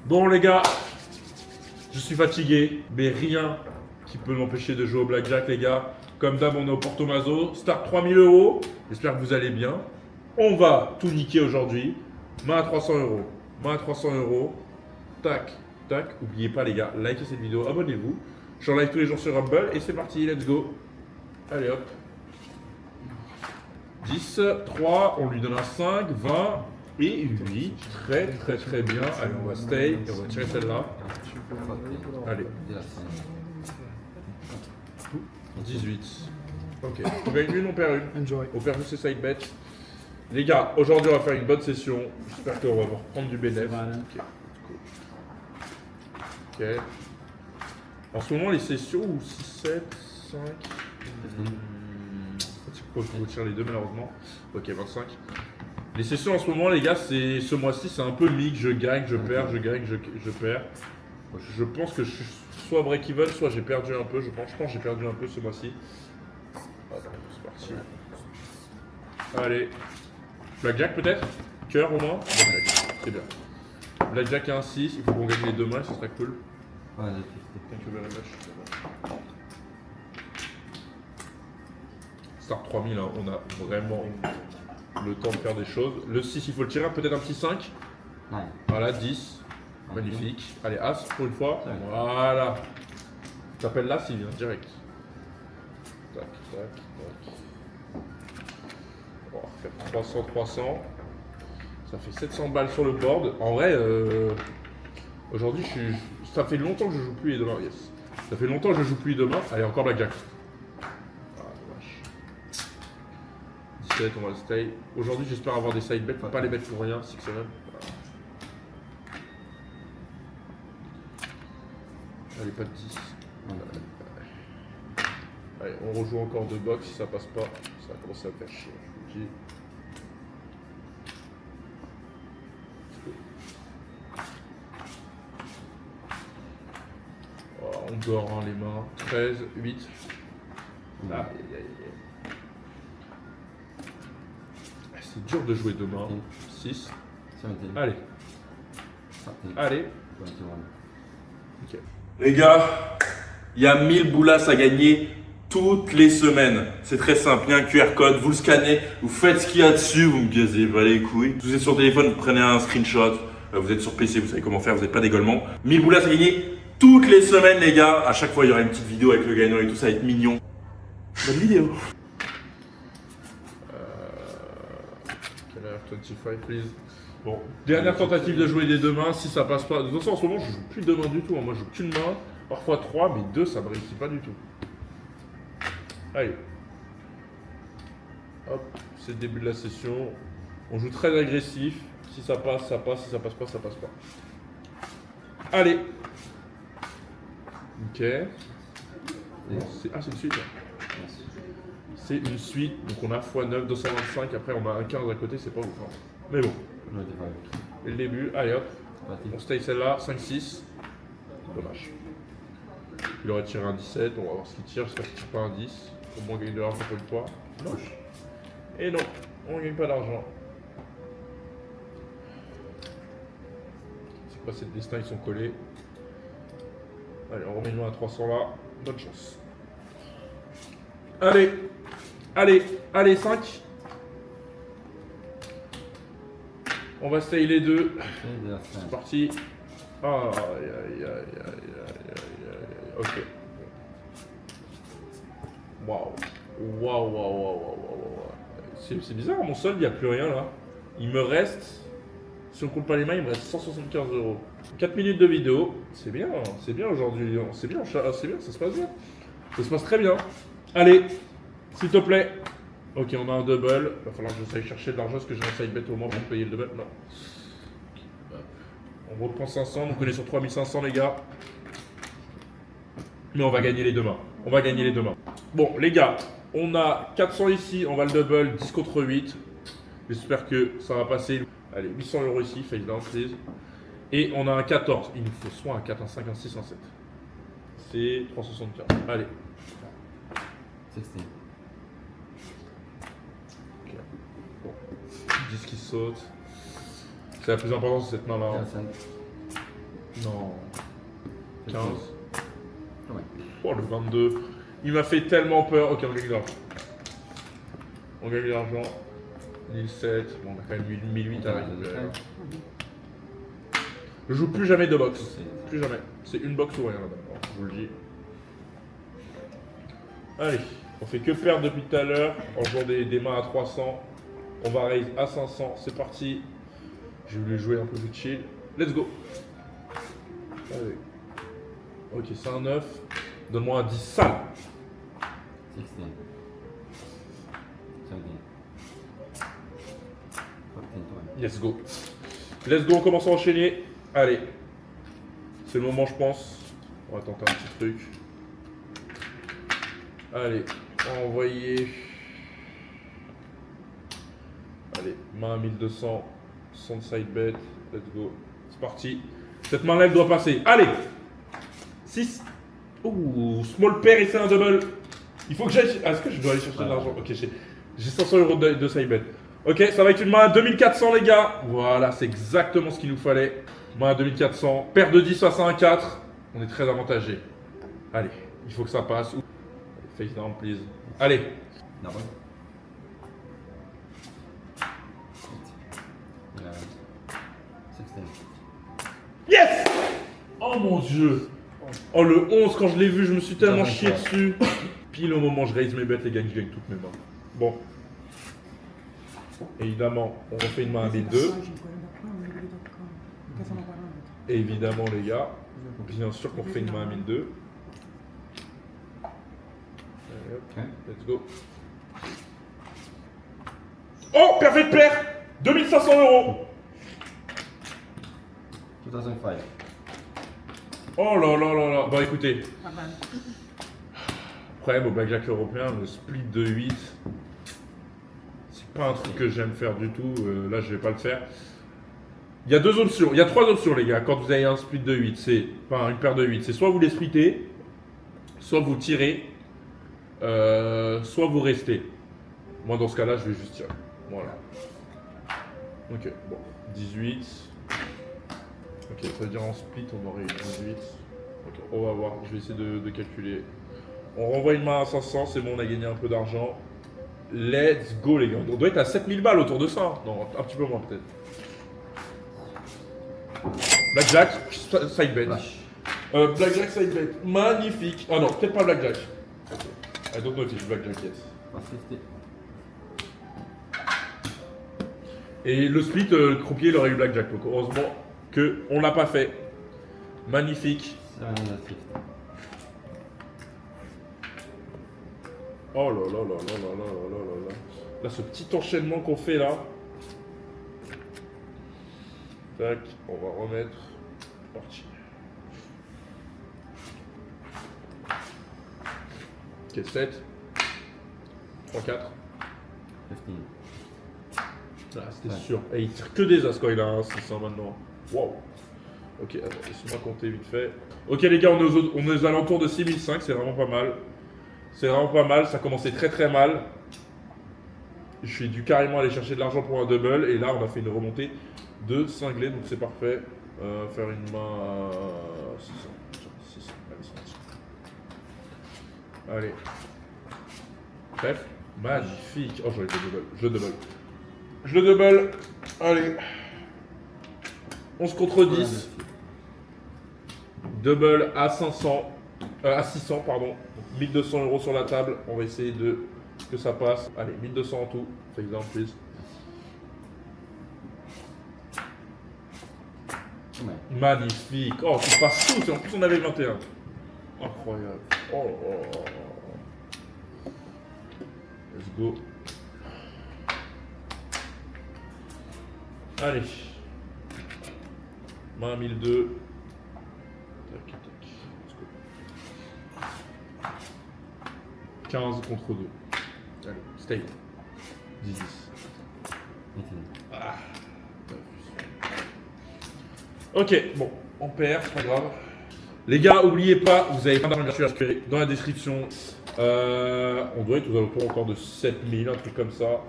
Bon les gars, je suis fatigué, mais rien qui peut m'empêcher de jouer au blackjack les gars. Comme d'hab, on est au Porto Mazo, start 3000 euros. J'espère que vous allez bien. On va tout niquer aujourd'hui. Main à 300 euros. Main à 300 euros. Tac, tac. N'oubliez pas les gars, likez cette vidéo, abonnez-vous. Je suis en live tous les jours sur Rumble et c'est parti, let's go. Allez hop. 10, 3, on lui donne un 5, 20 et 8. Très très très bien. Allez, on va stay et on va tirer celle-là. Allez. 18. Ok. On gagne une, on perd une. Enjoy. On perd juste ses side bets. Les gars, aujourd'hui on va faire une bonne session. J'espère qu'on va reprendre du bénéfice. Ok. Ok. En ce moment, les sessions ou 6, 7, 5. Il faut tirer les deux malheureusement. Ok, 25. Les sessions en ce moment, les gars, c'est ce mois-ci, c'est un peu mix. Je gagne, je perds, je gagne, je perds. Je pense que je suis soit break-even, soit j'ai perdu un peu. Je pense que j'ai perdu un peu ce mois-ci. Attends, c'est parti. Allez. Blackjack peut-être? Cœur au moins? Blackjack, c'est bien. Blackjack à un 6, il faut qu'on gagne les deux mains, ça serait cool. Ouais, Thank you very much. Start 3000, hein, on a vraiment le temps de faire des choses. Le 6, il faut le tirer, peut-être un petit 5. ouais. Voilà, 10. Magnifique. Allez, As pour une fois. Voilà. T'appelles là s'il vient direct. Tac, tac, tac. On va refaire 300, 300. Ça fait 700 balles sur le board. En vrai, aujourd'hui, ça fait longtemps que je joue plus et demain. Yes. Ça fait longtemps que je joue plus et demain. Allez, encore Blackjack. Ah, dommage. 17, on va le stay. Aujourd'hui, j'espère avoir des side bets. Pas les bets pour rien, 6 semaines. Allez, pas de 10. Allez, on rejoue encore deux box. Si ça passe pas, ça va commencer à me faire chier. Je vous le dis. Oh, on dort hein, les mains. 13, 8. Ah, aïe, aïe, aïe. C'est dur de jouer demain. 6. Allez. Allez. Ok. Les gars, il y a 1000 boulasses à gagner toutes les semaines. C'est très simple, il y a un QR code, vous le scannez, vous faites ce qu'il y a dessus, vous me gazez pas les couilles. Vous êtes sur téléphone, vous prenez un screenshot, vous êtes sur PC, vous savez comment faire, vous n'êtes pas d'égolement. 1000 boulasses à gagner toutes les semaines les gars. À chaque fois, il y aura une petite vidéo avec le gagnant et tout, ça va être mignon. Bonne vidéo. Quelle heure 25, please. Bon, dernière tentative de jouer des deux mains, si ça passe pas. De toute façon, en ce moment, je joue plus deux mains du tout. Moi, je joue qu'une main, parfois trois, mais deux, ça me réussit pas du tout. Allez. Hop, c'est le début de la session. On joue très agressif. Si ça passe, ça passe. Si ça passe pas, ça passe pas. Allez. Ok. Ah, c'est une suite. Là. C'est une suite. Donc on a x9, 225. Après, on a un 15 à côté. C'est pas ouf. Hein. Mais bon. Et le début, allez hop, on stay celle-là, 5-6. Dommage. Il aurait tiré un 17, on va voir ce qu'il tire, j'espère qu'il tire pas un 10. Au moins on gagne de l'argent pour une fois. Non. Et non, on gagne pas d'argent. C'est quoi ces destins, ils sont collés. Allez, on remet une main à 300 là, bonne chance. Allez, allez, allez, 5. On va stay les deux. C'est parti. Aïe, aïe, aïe, aïe, aïe, aïe. Ok. Waouh. Waouh, waouh, waouh, waouh. C'est bizarre, mon solde, il n'y a plus rien là. Il me reste, si on compte pas les mains, il me reste 175 euros. 4 minutes de vidéo. C'est bien aujourd'hui. C'est bien, ça se passe bien. Ça se passe très bien. Allez, s'il te plaît. Ok, on a un double. Il va falloir que j'essaye chercher de l'argent parce que j'ai un side bet au moins pour payer le double. Non. On reprend 500. Donc on est sur 3500, les gars. Mais on va gagner les deux mains. On va gagner les deux mains. Bon, les gars, on a 400 ici. On va le double. 10 contre 8. J'espère que ça va passer. Allez, 800 euros ici. Face down, please. Et on a un 14. Il nous faut soit un 4, un 5, un 6, un 7. C'est 375. Allez. 16. 10 qui saute. C'est la plus importante, c'est cette main-là. Hein. Non. 15. Ouais. Oh, le 22. Il m'a fait tellement peur. Ok, on gagne de l'argent. On gagne de l'argent. 1007. Bon, on a quand même 1008 à récupérer. Je joue plus jamais de box. Plus jamais. C'est une box ou rien là-bas. Bon, je vous le dis. Allez. On fait que perdre depuis tout à l'heure. En jouant des mains à 300. On va raise à 500. C'est parti. Je vais jouer un peu plus chill. Let's go. Allez. Ok, c'est un 9. Donne-moi un 10 sale. 16. 17. 14, 20. Let's go. Let's go, on commence à enchaîner. Allez. C'est le moment, je pense. On va tenter un petit truc. Allez, on va envoyer. Allez, main à 1200. Son side bet. Let's go. C'est parti. Cette main-là, elle doit passer. Allez. 6. Ouh, small pair et c'est un double. Il faut que j'aille. Est-ce que je dois aller chercher de l'argent? Ok, j'ai 500 euros de side bet. Ok, ça va être une main à 2400, les gars. Voilà, c'est exactement ce qu'il nous fallait. Main à 2400. Paire de 10 face à un 4. On est très avantagé. Allez, il faut que ça passe. Face down, please. Allez. Double. 16. Yes! Oh mon dieu! Oh le 11, quand je l'ai vu, je me suis tellement chié dessus. Pile au moment où je raise mes bêtes, les gars, je gagne toutes mes mains. Bon. Évidemment, on refait une main à 1002. Et évidemment, les gars, bien sûr qu'on refait une main à 1002. Allez, hop, let's go. Oh, perfect pair! 2500 euros! 2005. Oh là là là là. Bon, écoutez. Problème au blackjack européen, le split de 8. C'est pas un truc que j'aime faire du tout. Là, je vais pas le faire. Il y a deux options. Il y a trois options, les gars. Quand vous avez un split de 8, c'est. Enfin, une paire de 8. C'est soit vous les splittez, soit vous tirez, soit vous restez. Moi, dans ce cas-là, je vais juste tirer. Voilà. Ok, bon. 18. Ok, ça veut dire en split, on aurait eu 18. Ok, on va voir. Je vais essayer de calculer. On renvoie une main à 500. C'est bon, on a gagné un peu d'argent. Let's go, les gars. On doit être à 7000 balles autour de ça. Non, un petit peu moins, peut-être. Blackjack, side bet. Blackjack, side bet. Magnifique. Ah non, peut-être pas Blackjack. I don't know if it's Blackjack, yes. 50. Et le split, le croupier, il aurait eu Blackjack. Donc heureusement qu'on l'a pas fait. Magnifique. 750. Oh là là là là là là là là là. Là, ce petit enchaînement qu'on fait là. Tac, on va remettre. Parti. Ok, 7. 3, 4. 15. Ah, c'était sûr. Et il tire que des as quand il a un 600 maintenant. Wow. Ok, attends, laisse-moi compter vite fait. Ok, les gars, on est aux alentours de 6005, c'est vraiment pas mal. C'est vraiment pas mal, ça commençait très très mal. Je suis dû carrément aller chercher de l'argent pour un double. Et là, on a fait une remontée de cinglé, donc c'est parfait. Faire une main à 600. 600. Allez, c'est parti. Allez. Bref, magnifique. Oh, j'aurais fait double. Je double. Je le double. Allez. 11 contre 10. Double à 500. À 600, pardon. 1200 euros sur la table. On va essayer de que ça passe. Allez, 1200 en tout. For example, please. Ouais. Magnifique. Oh, tu passes tout. En plus, on avait le 21. Incroyable. Oh, oh, oh, oh. Let's go. Allez. Main 1002. Tac, tac. Let's go. 15 contre 2. Allez, stay. 10. Ah. Ok, bon, on perd, c'est pas grave. Les gars, oubliez pas, vous avez plein d'argent gratuit à récupérer dans la description. On doit être aux alentours encore de 7000, un truc comme ça.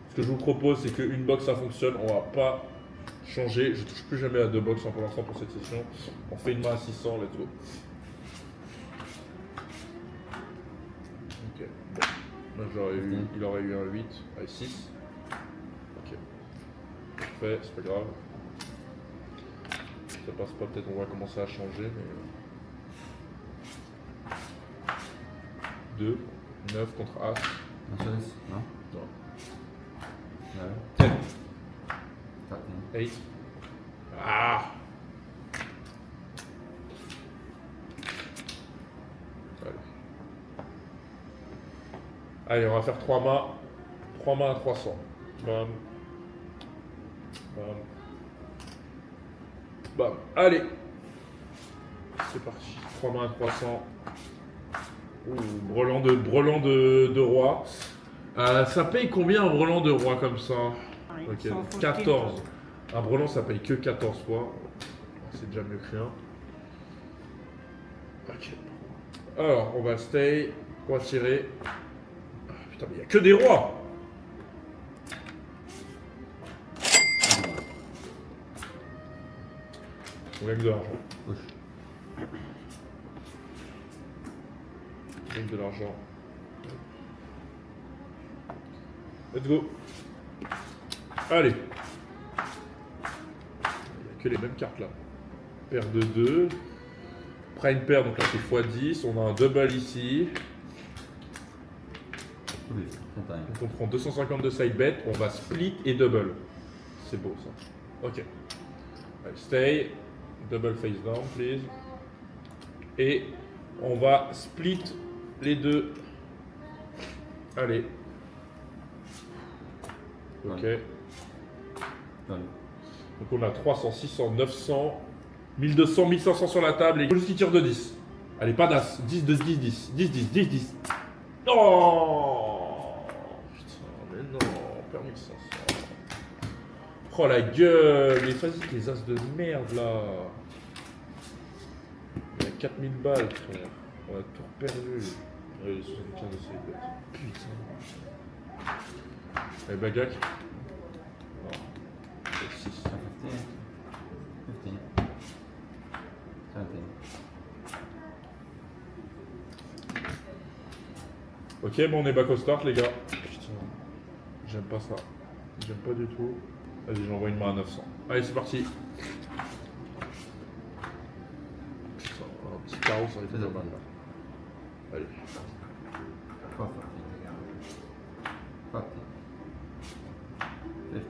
Ce que je vous propose, c'est qu'une box ça fonctionne, on va pas Changer, je touche plus jamais à 2 box pour l'instant pour cette session. On fait une main à 600, let's go. Ok, bon. Là, il aurait eu un 8, allez 6. Ok. Parfait, c'est pas grave. Ça passe pas, peut-être on va commencer à changer, mais... 2, 9 contre As. Non, non. Non. 9. 10. 13. 8. Ah! Allez, on va faire 3 mains. 3 mains à 300. Bam. Bam. Bam. Allez. C'est parti. 3 mains à 300. Ouh, brelan de roi. Ça paye combien un brelan de roi comme ça? Ok, 14. Un brelan ça paye que 14 fois. C'est déjà mieux que rien. Ok. Alors, on va stay. On va tirer. Ah, putain, mais il n'y a que des rois! On gagne de l'argent. Push. On gagne de l'argent. Let's go. Allez. Il n'y a que les mêmes cartes là. Paire de 2. Prime paire, donc là c'est x10. On a un double ici. Oui, Donc on prend 250 de side bet. On va split et double. C'est beau ça. Ok. Allez, stay. Double face down, please. Et on va split les deux. Allez. Ok. Done. Donc on a 300, 600, 900, 1200, 1500 sur la table. Et il faut juste qu'il tire de 10. Allez, pas d'as. 10 de 10, 10. 10, 10, 10, 10. Oh putain, mais non. Permis 500. Oh la gueule. Mais vas-y, les as de merde là. Il y a 4000 balles, frère. On a tout perdu. Allez, 75 de ces bêtes. Putain. Allez, Bagak. Non. 6. 15. 15. 17. Ok, bon, on est back au start, les gars. Putain. J'aime pas ça. J'aime pas du tout. Vas-y, j'envoie une main à 900. Allez, c'est parti. Putain, un petit carreau, ça aurait été pas mal là. Allez. 14. 14. 15.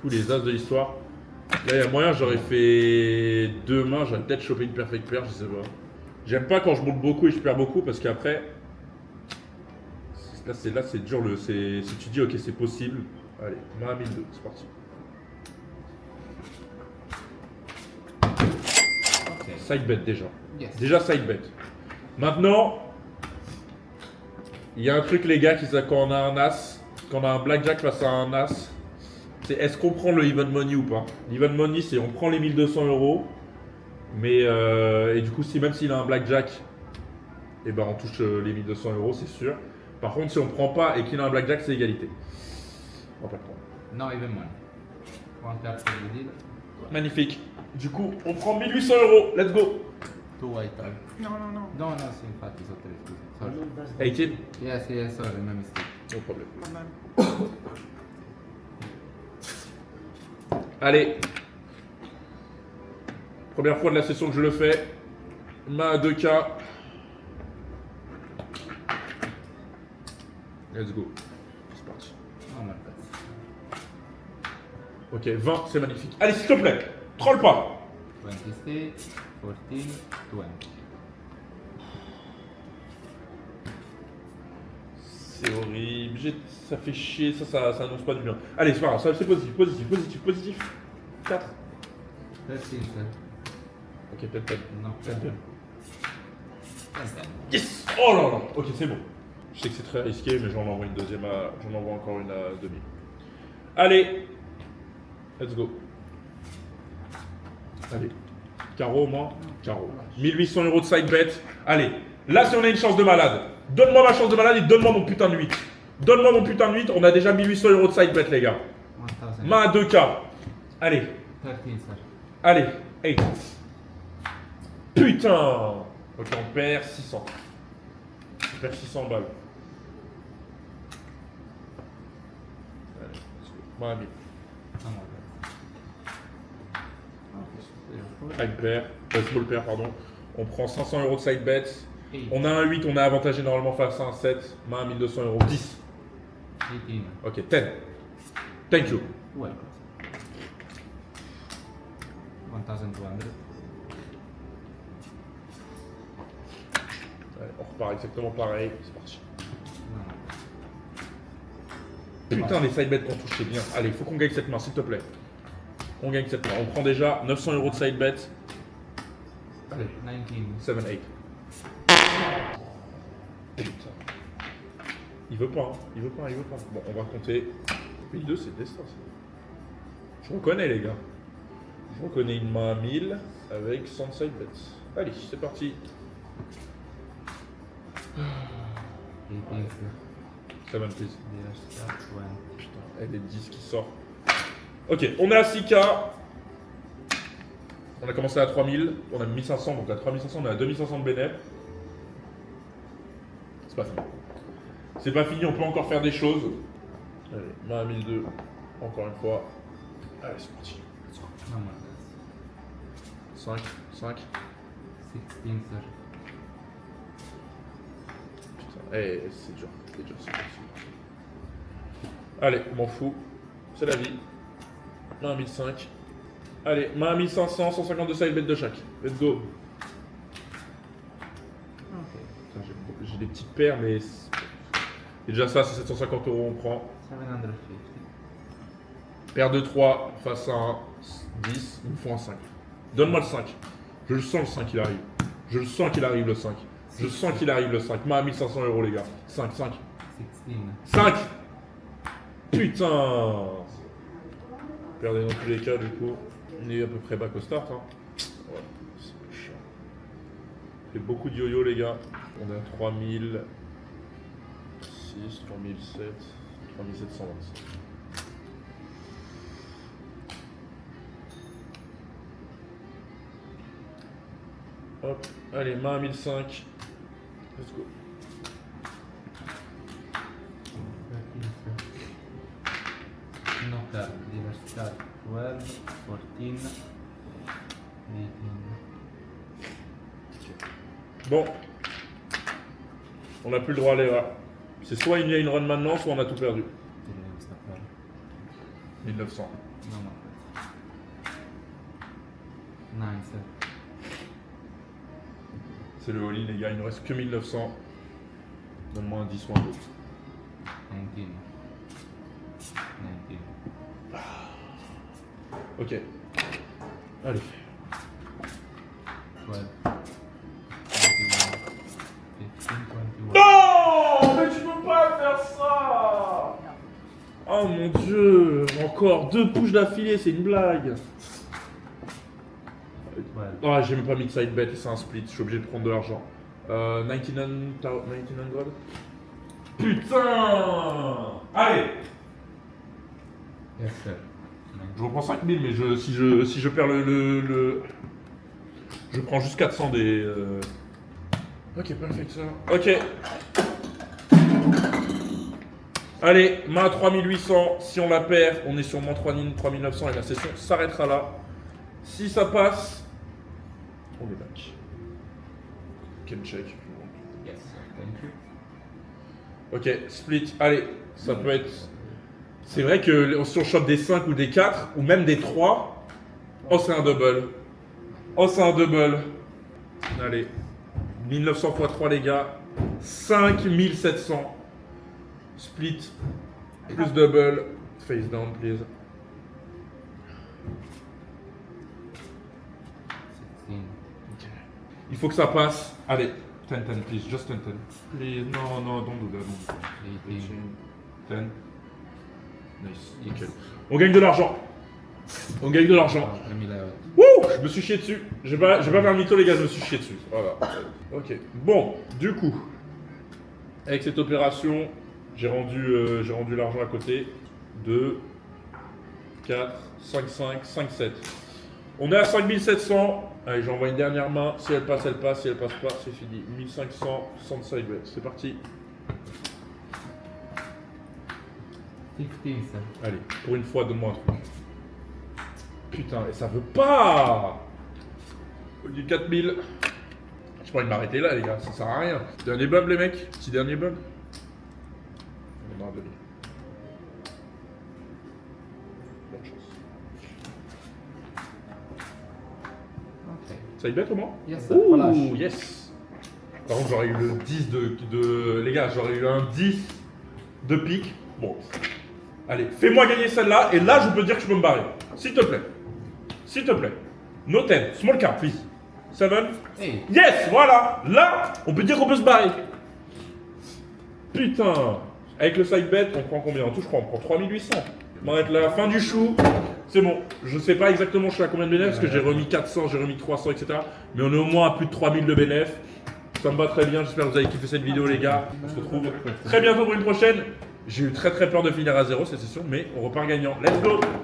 Tous les as de l'histoire. Là, il y a moyen, j'aurais fait 2 mains, j'aurais peut-être chopé une perfect pair, je sais pas. J'aime pas quand je monte beaucoup et je perds beaucoup parce qu'après, là c'est dur. Si tu dis ok, c'est possible. Allez, main à 1002, c'est parti. Okay. Side bet déjà. Yes. Déjà side bet. Maintenant, il y a un truc, les gars, quand on a un as, quand on a un blackjack face à un as, c'est est-ce qu'on prend le even money ou pas? L'even money, c'est on prend les 1200 euros, mais et du coup, même s'il a un blackjack, et ben on touche les 1200 euros, c'est sûr. Par contre, si on prend pas et qu'il a un blackjack, c'est égalité. On va pas le prendre. No even money. One card for the deal. Magnifique. Du coup, on prend 1800 euros. Let's go. 2 white cards. No, no, no. No, no, c'est une patte, sorry. 18. Yes, yes, sorry, my mistake. No problème. Madame. Allez. Première fois de la session que je le fais. Main à 2K. Let's go. C'est parti. Oh my god. Ok, 20, c'est magnifique. Allez, s'il te plaît, troll pas. 26, 14, 20. C'est horrible, ça fait chier, ça annonce pas du bien. Allez, c'est pas grave, c'est positif. 4. 13, sir. Ok, peut-être. No. 10. 10. Yes. Oh là là. Ok, c'est bon. Je sais que c'est très risqué, mais j'en envoie une deuxième j'en envoie encore une à demi. Allez. Let's go. Allez. Carreau au moins. Carreau. 1800 euros de side bet. Allez. Là, si on a une chance de malade. Donne-moi ma chance de malade et donne-moi mon putain de 8. Donne-moi mon putain de 8. On a déjà 1800 € de side bet, les gars. 1000. Main à 2K. Allez. 13, sir. Allez. 8. Putain. Ok, on perd 600. On perd 600 balles. Allez, main à 1000. No more bets. Side pair. Small pair, pardon. On prend 500 € de side bet. 8. On a un 8, on a avantagé normalement face à un 7. Main à 1200 €. 10. 18. Ok, 10. Thank you. Welcome. 1200. Allez, on repart exactement pareil. C'est parti. No more. Putain, les side bets qu'on touche, c'est bien. Allez, il faut qu'on gagne cette main, s'il te plaît. On gagne cette main. On prend déjà 900 € de side bet. Allez, 19. 7, 8. Putain. Il veut pas, hein. Il veut pas. Bon, on va compter. Pays 2, c'est le destin, ça. Je reconnais, les gars. Je reconnais une main à 1000 avec 100 side bets. Allez, c'est parti. 18, sir. 7, please. There's that one. Putain, elle est 10 qui sort. Ok, on est à 6K. On a commencé à 3000. On a 1500, donc à 3500, on est à 2500 de bénéf. C'est pas fini. C'est pas fini, on peut encore faire des choses. Allez, main à 1002. Encore une fois. Allez, c'est parti. No more bets. 5, 5. 16, sir. Putain, c'est dur. C'est dur. Allez, m'en fous. C'est la vie. Main à 1005. Allez, main à 1500, 152 side bet de chaque. Let's go. Ok. Putain, j'ai des petites paires, mais. Et déjà, ça, c'est 750 €, on prend. 750. Paire de 3 face à un 10, il me faut un 5. Donne-moi le 5. Je le sens le 5, il arrive. Je le sens qu'il arrive le 5. Je sens qu'il arrive le 5. Main à 1500 €, les gars. 5, 5. 16. 5. Putain. Perdez dans tous les cas, du coup. On est à peu près back au start. Hein. Ouais, c'est chiant. Fait beaucoup de yo-yo, les gars. On est à 3006, 3007, 3727. Hop, allez, main à 1005. Let's go. 13, sir. No card. There's that 12, 14, 18. Bon. On n'a plus le droit à l'erreur. C'est soit il y a une run maintenant, soit on a tout perdu. There's the card. 1900. No more bets. 9, sir. C'est le all-in, les gars. Il ne reste que 1900. Donne-moi un 10 ou un 2. 19. 19. Ok. Allez. 12. 21. 15, 21. Non, mais tu peux pas faire ça. Oh mon dieu. Encore 2 pushes d'affilée, c'est une blague. 12. Ah, j'ai même pas mis de side bet, c'est un split, je suis obligé de prendre de l'argent. 1900. Putain. Allez. Yes, sir. Je reprends 5000, mais si je perds le... Je prends juste 400 des... Ok, perfect ça. Ok. Allez, main à 3800. Si on la perd, on est sur moins 3900 et la session s'arrêtera là. Si ça passe, on est back. Can check. Yes, sir. Thank you. Ok, split. Allez, ça peut être... C'est vrai que si on chope des 5 ou des 4, ou même des 3, oh c'est un double. Oh c'est un double. Allez, 1900 x 3 les gars, 5700. Split, plus double, face down please. 16. Il faut que ça passe. Allez, 10, 10 please, just 10, 10. Please, non, don't do that, don't do that. 18. 10. Nice, nickel. On gagne de l'argent. On gagne de l'argent. 3000 out. Wouh, je me suis chié dessus. J'ai pas fait un mytho les gars, je me suis chié dessus. Voilà. Ok. Bon, du coup, avec cette opération, J'ai rendu l'argent à côté. 2, 4, 5, 5, 5, 7. On est à 5700. Allez, j'envoie une dernière main. Si elle passe, elle passe. Si elle passe pas, c'est fini. 1500, 100 bet. C'est parti. 15, sir. Allez, pour une fois, donne-moi un truc. Putain, et ça veut pas. Du 4000. Je pourrais m'arrêter là, les gars. Ça sert à rien. Dernier bub, les mecs. Petit dernier bub. On en a un demi. Bonne chance. Okay. Ça y bet au moins? Yes, sir. Ouh, Flash. yes. Par contre, j'aurais eu le 10 de... Les gars, j'aurais eu un 10 de pique. Bon. Allez, fais-moi gagner celle-là, et là, je peux dire que je peux me barrer. S'il te plaît. S'il te plaît. No 10. Small card, please. 7. Hey. Yes, voilà. Là, on peut dire qu'on peut se barrer. Putain. Avec le side bet, on prend combien en tout? Je crois on prend 3800. On va être la fin du chou. C'est bon. Je sais pas exactement je suis à combien de bénéfices, parce que j'ai remis 400, j'ai remis 300, etc. Mais on est au moins à plus de 3000 de bénéfices. Ça me va très bien. J'espère que vous avez kiffé cette vidéo, les gars. On se retrouve très bientôt pour une prochaine. J'ai eu très peur de finir à 0, c'est sûr, mais on repart gagnant. Let's go!